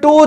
2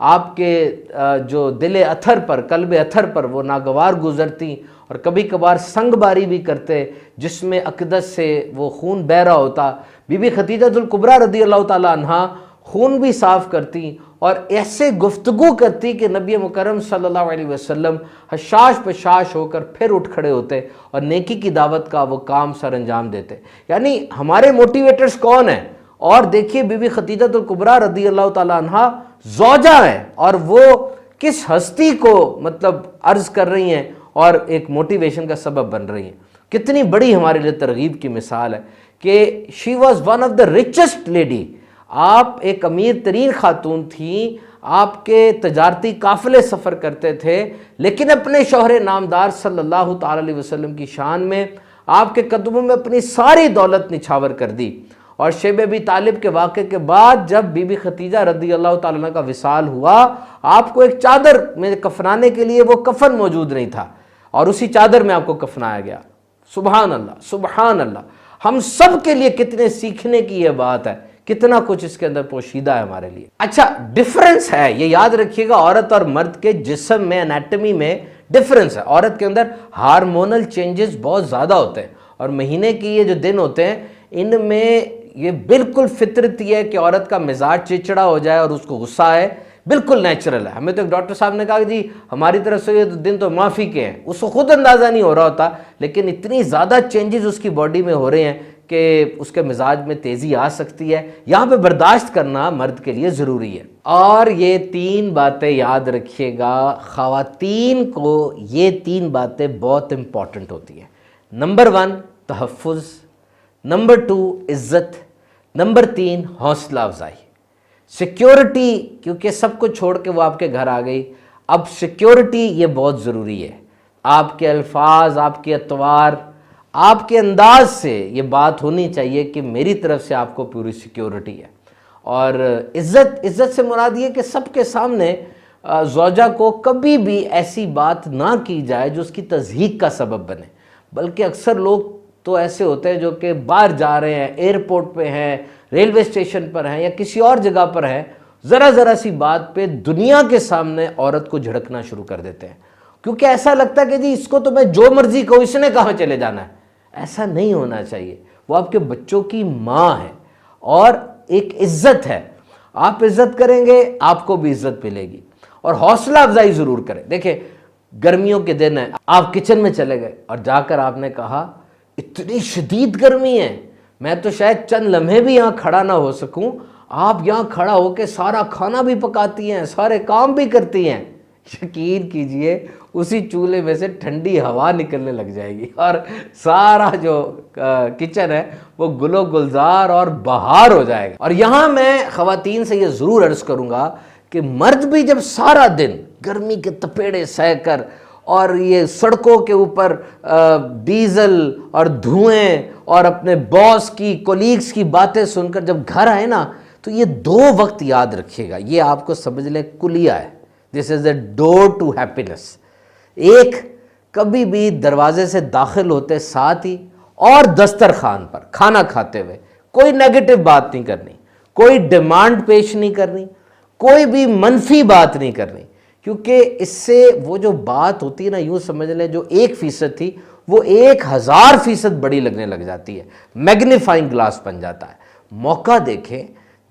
آپ کے جو دل اتھر پر، قلب اتھر پر وہ ناگوار گزرتی اور کبھی کبھار سنگ باری بھی کرتے جس میں اقدس سے وہ خون بہہ رہا ہوتا۔ بی بی خدیجہ الکبریٰ رضی اللہ تعالی عنہا خون بھی صاف کرتی اور ایسے گفتگو کرتی کہ نبی مکرم صلی اللہ علیہ وسلم حشاش پشاش ہو کر پھر اٹھ کھڑے ہوتے اور نیکی کی دعوت کا وہ کام سر انجام دیتے۔ یعنی ہمارے موٹیویٹرز کون ہیں؟ اور دیکھیے بی بی خدیجہ الکبریٰ رضی اللہ تعالی عنہا زوجہ ہیں اور وہ کس ہستی کو مطلب عرض کر رہی ہیں اور ایک موٹیویشن کا سبب بن رہی ہیں۔ کتنی بڑی ہمارے لیے ترغیب کی مثال ہے کہ she was one of the richest lady, آپ ایک امیر ترین خاتون تھیں، آپ کے تجارتی قافلے سفر کرتے تھے، لیکن اپنے شوہر نامدار صلی اللہ تعالی علیہ وسلم کی شان میں آپ کے قدموں میں اپنی ساری دولت نچھاور کر دی۔ اور شیب ابی طالب کے واقعے کے بعد جب بی بی خدیجہ رضی اللہ تعالیٰ عنہ کا وصال ہوا، آپ کو ایک چادر میں کفنانے کے لیے وہ کفن موجود نہیں تھا اور اسی چادر میں آپ کو کفنایا گیا۔ سبحان اللہ، سبحان اللہ۔ ہم سب کے لیے کتنے سیکھنے کی یہ بات ہے، کتنا کچھ اس کے اندر پوشیدہ ہے ہمارے لیے۔ اچھا، ڈیفرنس ہے، یہ یاد رکھیے گا، عورت اور مرد کے جسم میں، انیٹمی میں ڈیفرنس ہے۔ عورت کے اندر ہارمونل چینجز بہت زیادہ ہوتے ہیں اور مہینے کی یہ جو دن ہوتے ہیں ان میں یہ بالکل فطرتی ہے کہ عورت کا مزاج چڑچڑا ہو جائے اور اس کو غصہ آئے، بالکل نیچرل ہے۔ ہمیں تو ایک ڈاکٹر صاحب نے کہا کہ جی ہماری طرف سے یہ دن تو معافی کے ہیں، اس کو خود اندازہ نہیں ہو رہا ہوتا، لیکن اتنی زیادہ چینجز اس کی باڈی میں ہو رہے ہیں کہ اس کے مزاج میں تیزی آ سکتی ہے۔ یہاں پہ برداشت کرنا مرد کے لیے ضروری ہے۔ اور یہ تین باتیں یاد رکھیے گا، خواتین کو یہ تین باتیں بہت امپورٹنٹ ہوتی ہیں۔ نمبر 1 تحفظ، نمبر 2 عزت، نمبر 3 حوصلہ افزائی، سیکیورٹی، کیونکہ سب کو چھوڑ کے وہ آپ کے گھر آ گئی، اب سیکیورٹی یہ بہت ضروری ہے۔ آپ کے الفاظ، آپ کے اطوار، آپ کے انداز سے یہ بات ہونی چاہیے کہ میری طرف سے آپ کو پوری سیکیورٹی ہے۔ اور عزت سے مراد یہ کہ سب کے سامنے زوجہ کو کبھی بھی ایسی بات نہ کی جائے جو اس کی تضحیک کا سبب بنے، بلکہ اکثر لوگ تو ایسے ہوتے ہیں جو کہ باہر جا رہے ہیں، ایئرپورٹ پہ ہیں، ریلوے اسٹیشن پر ہیں یا کسی اور جگہ پر ہیں، ذرا سی بات پہ دنیا کے سامنے عورت کو جھڑکنا شروع کر دیتے ہیں، کیونکہ ایسا لگتا ہے کہ جی اس کو تو میں جو مرضی کہوں، اس نے کہاں چلے جانا ہے۔ ایسا نہیں ہونا چاہیے، وہ آپ کے بچوں کی ماں ہے اور ایک عزت ہے، آپ عزت کریں گے آپ کو بھی عزت ملے گی۔ اور حوصلہ افزائی ضرور کریں۔ دیکھیں گرمیوں کے دن ہیں، آپ کچن میں چلے گئے اور جا کر آپ نے کہا اتنی شدید گرمی ہے، میں تو شاید چند لمحے بھی یہاں کھڑا نہ ہو سکوں، آپ یہاں کھڑا ہو کے سارا کھانا بھی پکاتی ہیں، سارے کام بھی کرتی ہیں، یقین کیجئے اسی چولہے میں سے ٹھنڈی ہوا نکلنے لگ جائے گی اور سارا جو کچن ہے وہ گل و گلزار اور بہار ہو جائے گا۔ اور یہاں میں خواتین سے یہ ضرور عرض کروں گا کہ مرد بھی جب سارا دن گرمی کے تپیڑے سہ کر اور یہ سڑکوں کے اوپر ڈیزل اور دھوئیں اور اپنے باس کی، کولیگز کی باتیں سن کر جب گھر آئے نا، تو یہ 2 وقت یاد رکھیے گا، یہ آپ کو سمجھ لیں کلیہ ہے، this is a door to happiness. ایک، کبھی بھی دروازے سے داخل ہوتے ساتھ ہی اور دسترخوان پر کھانا کھاتے ہوئے کوئی نیگیٹو بات نہیں کرنی، کوئی ڈیمانڈ پیش نہیں کرنی، کوئی بھی منفی بات نہیں کرنی، کیونکہ اس سے وہ جو بات ہوتی ہے نا، یوں سمجھ لیں جو 1% تھی وہ 1000% بڑی لگنے لگ جاتی ہے، میگنیفائنگ گلاس بن جاتا ہے۔ موقع دیکھیں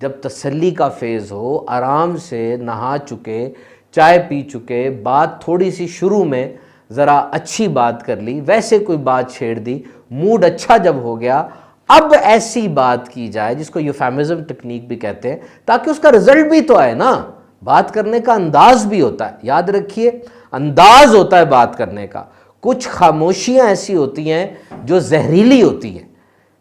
جب تسلی کا فیز ہو، آرام سے نہا چکے، چائے پی چکے، بات تھوڑی سی شروع میں ذرا اچھی بات کر لی، ویسے کوئی بات چھیڑ دی، موڈ اچھا جب ہو گیا، اب ایسی بات کی جائے جس کو یوفیمزم ٹیکنیک بھی کہتے ہیں، تاکہ اس کا رزلٹ بھی تو آئے نا۔ بات کرنے کا انداز بھی ہوتا ہے، یاد رکھیے انداز ہوتا ہے بات کرنے کا۔ کچھ خاموشیاں ایسی ہوتی ہیں جو زہریلی ہوتی ہیں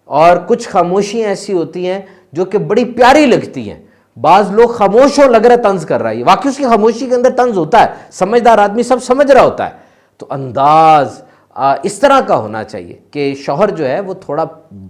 اور کچھ خاموشیاں ایسی ہوتی ہیں جو کہ بڑی پیاری لگتی ہیں۔ بعض لوگ خاموش ہو لگ رہا ہے طنز کر رہا ہے، واقعی اس کی خاموشی کے اندر طنز ہوتا ہے، سمجھدار آدمی سب سمجھ رہا ہوتا ہے۔ تو انداز اس طرح کا ہونا چاہیے کہ شوہر جو ہے وہ تھوڑا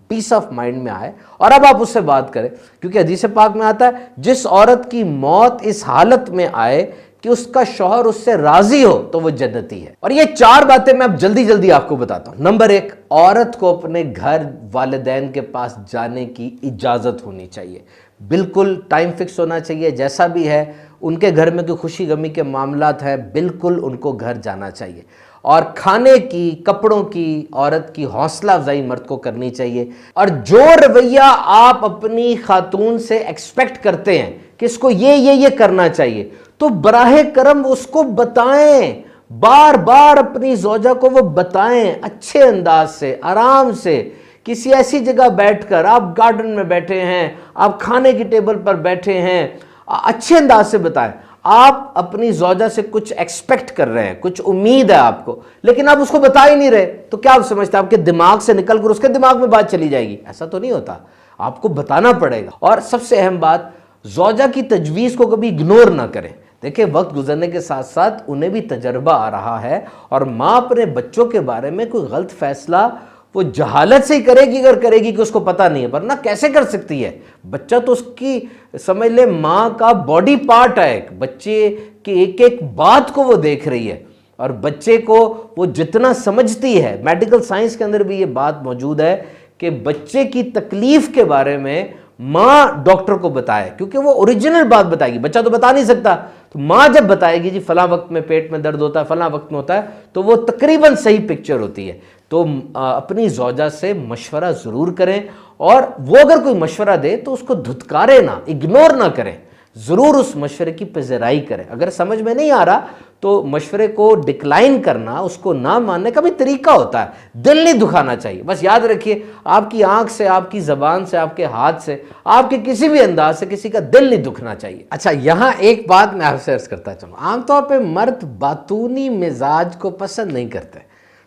پیس آف مائنڈ میں آئے اور اب آپ اس سے بات کریں، کیونکہ حدیث پاک میں آتا ہے جس عورت کی موت اس حالت میں آئے کہ اس کا شوہر اس سے راضی ہو تو وہ جنتی ہے. اور یہ 4 باتیں میں اب جلدی جلدی آپ کو بتاتا ہوں. نمبر 1، عورت کو اپنے گھر والدین کے پاس جانے کی اجازت ہونی چاہیے. بالکل ٹائم فکس ہونا چاہیے. جیسا بھی ہے ان کے گھر میں کوئی خوشی غمی کے معاملات ہیں، بالکل ان کو گھر جانا چاہیے. اور کھانے کی، کپڑوں کی، عورت کی حوصلہ افزائی مرد کو کرنی چاہیے. اور جو رویہ آپ اپنی خاتون سے ایکسپیکٹ کرتے ہیں کہ اس کو یہ کرنا چاہیے، تو براہ کرم اس کو بتائیں. بار بار اپنی زوجہ کو وہ بتائیں، اچھے انداز سے، آرام سے، کسی ایسی جگہ بیٹھ کر. آپ گارڈن میں بیٹھے ہیں، آپ کھانے کی ٹیبل پر بیٹھے ہیں، اچھے انداز سے بتائیں. آپ اپنی زوجہ سے کچھ ایکسپیکٹ کر رہے ہیں، کچھ امید ہے آپ کو، لیکن آپ اس کو بتا ہی نہیں رہے، تو کیا آپ سمجھتے ہیں آپ کے دماغ سے نکل کر اس کے دماغ میں بات چلی جائے گی؟ ایسا تو نہیں ہوتا. آپ کو بتانا پڑے گا. اور سب سے اہم بات، زوجہ کی تجویز کو کبھی اگنور نہ کریں. دیکھیں وقت گزرنے کے ساتھ ساتھ انہیں بھی تجربہ آ رہا ہے، اور ماں اپنے بچوں کے بارے میں کوئی غلط فیصلہ وہ جہالت سے ہی کرے گی، اگر کرے گی کہ اس کو پتہ نہیں ہے، ورنہ کیسے کر سکتی ہے؟ بچہ تو اس کی سمجھ لے ماں کا باڈی پارٹ ہے. بچے کی ایک ایک بات کو وہ دیکھ رہی ہے، اور بچے کو وہ جتنا سمجھتی ہے، میڈیکل سائنس کے اندر بھی یہ بات موجود ہے کہ بچے کی تکلیف کے بارے میں ماں ڈاکٹر کو بتائے، کیونکہ وہ اوریجنل بات بتائے گی. بچہ تو بتا نہیں سکتا، تو ماں جب بتائے گی جی فلاں وقت میں پیٹ میں درد ہوتا ہے، فلاں وقت میں ہوتا ہے، تو وہ تقریباً صحیح پکچر ہوتی ہے. تو اپنی زوجہ سے مشورہ ضرور کریں، اور وہ اگر کوئی مشورہ دے تو اس کو دھتکارے نہ، اگنور نہ کریں. ضرور اس مشورے کی پذیرائی کریں. اگر سمجھ میں نہیں آ رہا تو مشورے کو ڈکلائن کرنا، اس کو نہ ماننے کا بھی طریقہ ہوتا ہے. دل نہیں دکھانا چاہیے. بس یاد رکھیے، آپ کی آنکھ سے، آپ کی زبان سے، آپ کے ہاتھ سے، آپ کے کسی بھی انداز سے کسی کا دل نہیں دکھنا چاہیے. اچھا، یہاں ایک بات میں آپ سے عرض کرتا چلوں. عام طور پہ مرد باتونی مزاج کو پسند نہیں کرتے،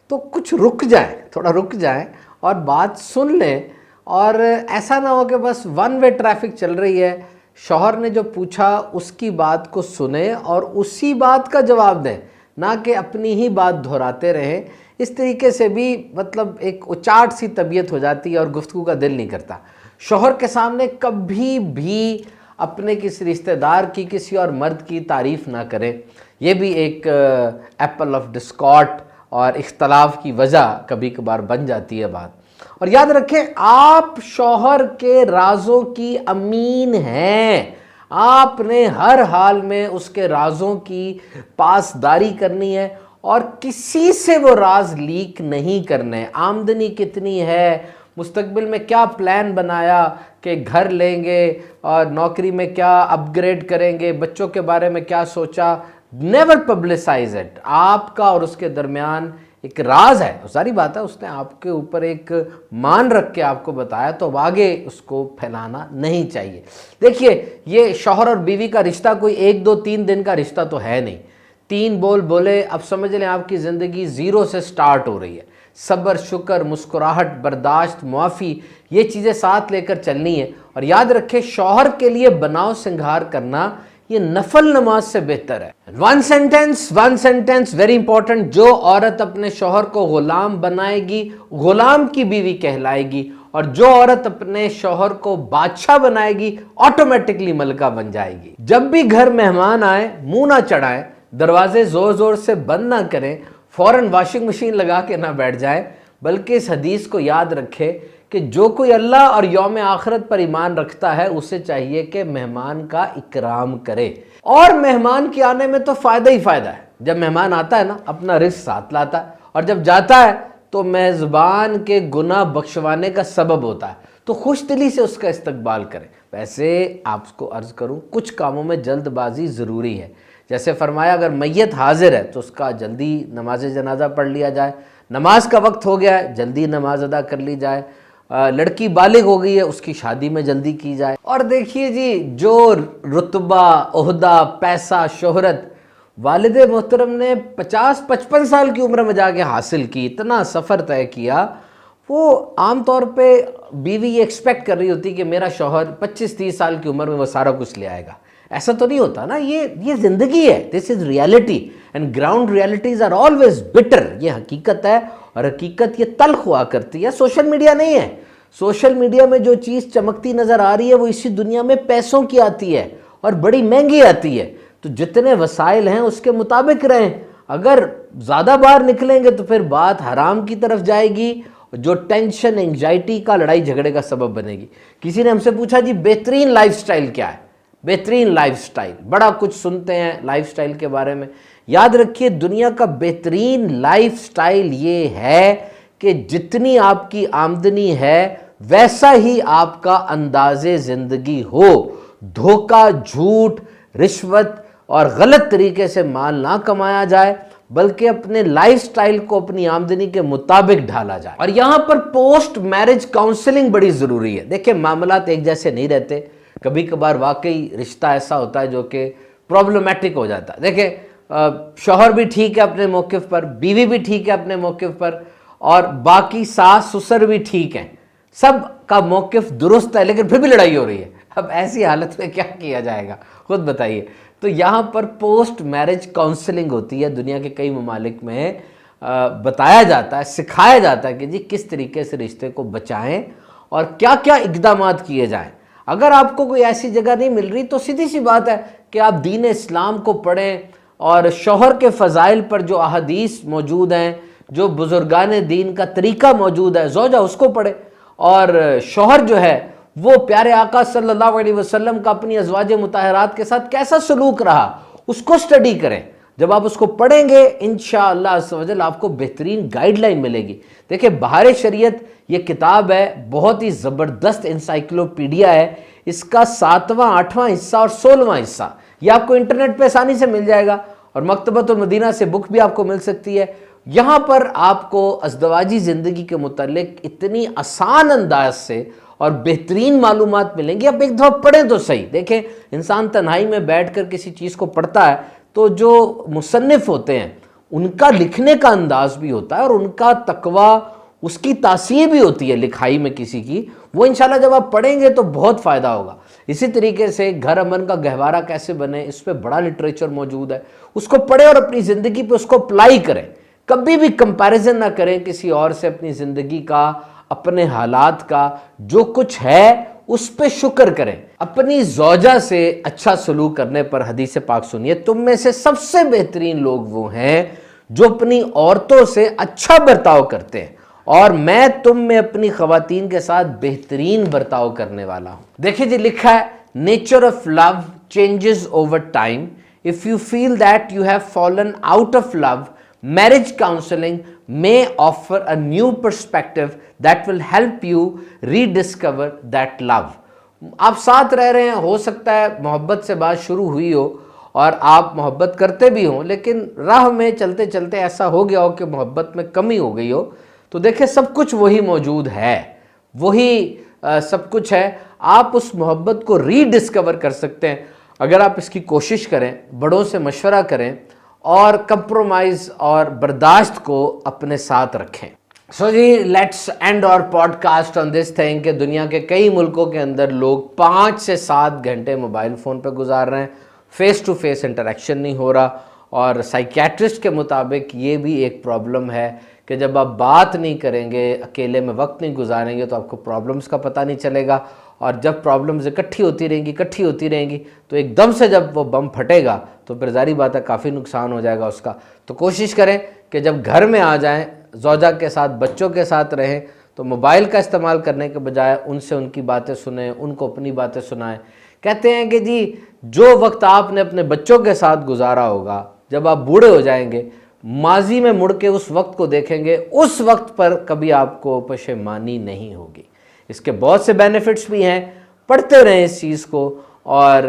تو کچھ رک جائیں، تھوڑا رک جائیں اور بات سن لیں. اور ایسا نہ ہو کہ بس ون وے ٹریفک چل رہی ہے، شوہر نے جو پوچھا اس کی بات کو سنیں اور اسی بات کا جواب دیں، نہ کہ اپنی ہی بات دہراتے رہیں. اس طریقے سے بھی مطلب ایک اچاٹ سی طبیعت ہو جاتی ہے اور گفتگو کا دل نہیں کرتا. شوہر کے سامنے کبھی بھی اپنے کسی رشتہ دار کی، کسی اور مرد کی تعریف نہ کریں. یہ بھی ایک ایپل آف ڈسکارڈ اور اختلاف کی وجہ کبھی کبھار بن جاتی ہے بات. اور یاد رکھیں، آپ شوہر کے رازوں کی امین ہیں. آپ نے ہر حال میں اس کے رازوں کی پاسداری کرنی ہے، اور کسی سے وہ راز لیک نہیں کرنے. آمدنی کتنی ہے، مستقبل میں کیا پلان بنایا کہ گھر لیں گے اور نوکری میں کیا اپ گریڈ کریں گے، بچوں کے بارے میں کیا سوچا، نیور پبلسائز اٹ. آپ کا اور اس کے درمیان ایک راز ہے. ساری بات ہے، اس نے آپ کے اوپر ایک مان رکھ کے آپ کو بتایا، تو اب آگے اس کو پھیلانا نہیں چاہیے. دیکھیے، یہ شوہر اور بیوی کا رشتہ کوئی 1 2 3 دن کا رشتہ تو ہے نہیں. 3 بول بولے، اب سمجھ لیں آپ کی زندگی زیرو سے سٹارٹ ہو رہی ہے. صبر، شکر، مسکراہٹ، برداشت، معافی، یہ چیزیں ساتھ لے کر چلنی ہے. اور یاد رکھیں، شوہر کے لیے بناؤ سنگھار کرنا یہ نفل نماز سے بہتر ہے. One sentence very important. جو عورت اپنے شوہر کو غلام بنائے گی، غلام کی بیوی کہلائے گی، اور جو عورت اپنے شوہر کو بادشاہ بنائے گی، آٹومیٹکلی ملکہ بن جائے گی. جب بھی گھر مہمان آئے، منہ نہ چڑھائیں، دروازے زور زور سے بند نہ کریں، فوراً واشنگ مشین لگا کے نہ بیٹھ جائیں، بلکہ اس حدیث کو یاد رکھے کہ جو کوئی اللہ اور یوم آخرت پر ایمان رکھتا ہے، اسے چاہیے کہ مہمان کا اکرام کرے. اور مہمان کے آنے میں تو فائدہ ہی فائدہ ہے. جب مہمان آتا ہے نا، اپنا رزق ساتھ لاتا ہے، اور جب جاتا ہے تو میزبان کے گناہ بخشوانے کا سبب ہوتا ہے. تو خوش دلی سے اس کا استقبال کریں. ویسے آپ کو عرض کروں، کچھ کاموں میں جلد بازی ضروری ہے. جیسے فرمایا، اگر میت حاضر ہے تو اس کا جلدی نماز جنازہ پڑھ لیا جائے. نماز کا وقت ہو گیا ہے، جلدی نماز ادا کر لی جائے. لڑکی بالغ ہو گئی ہے، اس کی شادی میں جلدی کی جائے. اور دیکھیے جی، جو رتبہ، عہدہ، پیسہ، شہرت والد محترم نے 50-55 سال کی عمر میں جا کے حاصل کی، اتنا سفر طے کیا، وہ عام طور پہ بیوی یہ ایکسپیکٹ کر رہی ہوتی کہ میرا شوہر 25-30 سال کی عمر میں وہ سارا کچھ لے آئے گا. ایسا تو نہیں ہوتا نا. یہ زندگی ہے. This is reality, and ground realities are always bitter. یہ حقیقت ہے، اور حقیقت یہ تلخ ہوا کرتی ہے. سوشل میڈیا نہیں ہے. سوشل میڈیا میں جو چیز چمکتی نظر آ رہی ہے، وہ اسی دنیا میں پیسوں کی آتی ہے اور بڑی مہنگی آتی ہے. تو تو جتنے وسائل ہیں اس کے مطابق رہیں. اگر زیادہ باہر نکلیں گے تو پھر بات حرام کی طرف جائے گی, جو ٹینشن انگزائٹی کا لڑائی جھگڑے کا سبب بنے گی. کسی نے ہم سے پوچھا جی بہترین لائف سٹائل کیا ہے؟ بہترین لائف سٹائل, بڑا کچھ سنتے ہیں لائف سٹائل کے بارے میں. یاد رکھیے دنیا کا بہترین لائف سٹائل یہ ہے کہ جتنی آپ کی آمدنی ہے ویسا ہی آپ کا انداز زندگی ہو. دھوکہ, جھوٹ, رشوت اور غلط طریقے سے مال نہ کمایا جائے, بلکہ اپنے لائف سٹائل کو اپنی آمدنی کے مطابق ڈھالا جائے. اور یہاں پر پوسٹ میرج کاؤنسلنگ بڑی ضروری ہے. دیکھیں معاملات ایک جیسے نہیں رہتے, کبھی کبھار واقعی رشتہ ایسا ہوتا ہے جو کہ پرابلمیٹک ہو جاتا ہے. دیکھیں شوہر بھی ٹھیک ہے اپنے موقف پر, بیوی بھی ٹھیک ہے اپنے موقف پر, اور باقی ساس سسر بھی ٹھیک ہیں, سب کا موقف درست ہے, لیکن پھر بھی لڑائی ہو رہی ہے. اب ایسی حالت میں کیا کیا جائے گا خود بتائیے. تو یہاں پر پوسٹ میرج کاؤنسلنگ ہوتی ہے. دنیا کے کئی ممالک میں بتایا جاتا ہے, سکھایا جاتا ہے کہ جی کس طریقے سے رشتے کو بچائیں اور کیا کیا اقدامات کیے جائیں. اگر آپ کو کوئی ایسی جگہ نہیں مل رہی تو سیدھی سی بات ہے کہ آپ دین اسلام کو پڑھیں, اور شوہر کے فضائل پر جو احادیث موجود ہیں, جو بزرگان دین کا طریقہ موجود ہے, زوجہ اس کو پڑھے, اور شوہر جو ہے وہ پیارے آقا صلی اللہ علیہ وسلم کا اپنی ازواج مطہرات کے ساتھ کیسا سلوک رہا اس کو سٹڈی کریں. جب آپ اس کو پڑھیں گے انشاءاللہ عز و جل آپ کو بہترین گائیڈ لائن ملے گی. دیکھیں بہار شریعت یہ کتاب ہے, بہت ہی زبردست انسائکلوپیڈیا ہے. اس کا 7واں 8واں حصہ اور 16واں حصہ یہ آپ کو انٹرنیٹ پہ آسانی سے مل جائے گا, اور مکتبۃ المدینہ سے بک بھی آپ کو مل سکتی ہے. یہاں پر آپ کو ازدواجی زندگی کے متعلق اتنی آسان انداز سے اور بہترین معلومات ملیں گی. آپ ایک دفعہ پڑھیں تو صحیح. دیکھیں انسان تنہائی میں بیٹھ کر کسی چیز کو پڑھتا ہے تو جو مصنف ہوتے ہیں ان کا لکھنے کا انداز بھی ہوتا ہے, اور ان کا تقویٰ, اس کی تاثیر بھی ہوتی ہے لکھائی میں کسی کی, وہ انشاءاللہ جب آپ پڑھیں گے تو بہت فائدہ ہوگا. اسی طریقے سے گھر امن کا گہوارہ کیسے بنے, اس پہ بڑا لٹریچر موجود ہے, اس کو پڑھیں اور اپنی زندگی پہ اس کو اپلائی کریں. کبھی بھی کمپیریزن نہ کریں کسی اور سے اپنی زندگی کا, اپنے حالات کا. جو کچھ ہے اس پہ شکر کریں. اپنی زوجہ سے اچھا سلوک کرنے پر حدیث پاک سنیے, تم میں سے سب سے بہترین لوگ وہ ہیں جو اپنی عورتوں سے اچھا برتاؤ کرتے ہیں, اور میں تم میں اپنی خواتین کے ساتھ بہترین برتاؤ کرنے والا ہوں. دیکھیں جی لکھا ہے, nature of love changes over time. If you feel that you have fallen out of love, marriage counseling may offer a new perspective that will help you rediscover that love. آپ ساتھ رہ رہے ہیں, ہو سکتا ہے محبت سے بات شروع ہوئی ہو اور آپ محبت کرتے بھی ہوں, لیکن راہ میں چلتے چلتے ایسا ہو گیا ہو کہ محبت میں کمی ہو گئی ہو. تو دیکھیں سب کچھ وہی موجود ہے, وہی سب کچھ ہے. آپ اس محبت کو ری ڈسکور کر سکتے ہیں اگر آپ اس کی کوشش کریں, بڑوں سے مشورہ کریں, اور کمپرومائز اور برداشت کو اپنے ساتھ رکھیں. سو جی let's end our podcast on this thing کہ دنیا کے کئی ملکوں کے اندر لوگ 5 سے 7 گھنٹے موبائل فون پہ گزار رہے ہیں, فیس ٹو فیس انٹریکشن نہیں ہو رہا. اور سائیکیٹرسٹ کے مطابق یہ بھی ایک پرابلم ہے کہ جب آپ بات نہیں کریں گے, اکیلے میں وقت نہیں گزاریں گے تو آپ کو پرابلمس کا پتہ نہیں چلے گا, اور جب پرابلمز اکٹھی ہوتی رہیں گی تو ایک دم سے جب وہ بم پھٹے گا تو پھر ظاہری بات ہے کافی نقصان ہو جائے گا اس کا. تو کوشش کریں کہ جب گھر میں آ جائیں, زوجہ کے ساتھ, بچوں کے ساتھ رہیں, تو موبائل کا استعمال کرنے کے بجائے ان سے ان کی باتیں سنیں, ان کو اپنی باتیں سنائیں. کہتے ہیں کہ جی جو وقت آپ نے اپنے بچوں کے ساتھ گزارا ہوگا, جب آپ بوڑھے ہو جائیں گے, ماضی میں مڑ کے اس وقت کو دیکھیں گے, اس وقت پر کبھی آپ کو پشیمانی نہیں ہوگی. اس کے بہت سے بینیفٹس بھی ہیں, پڑھتے رہیں اس چیز کو اور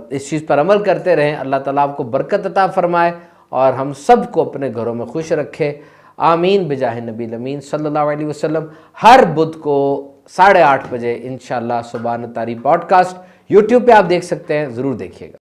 اس چیز پر عمل کرتے رہیں. اللہ تعالیٰ آپ کو برکت عطا فرمائے اور ہم سب کو اپنے گھروں میں خوش رکھے. آمین بجاہ نبی الامین صلی اللہ علیہ وسلم. ہر بدھ کو 8:30 بجے انشاءاللہ سبحان تاری پوڈ کاسٹ یوٹیوب پہ آپ دیکھ سکتے ہیں, ضرور دیکھیے گا.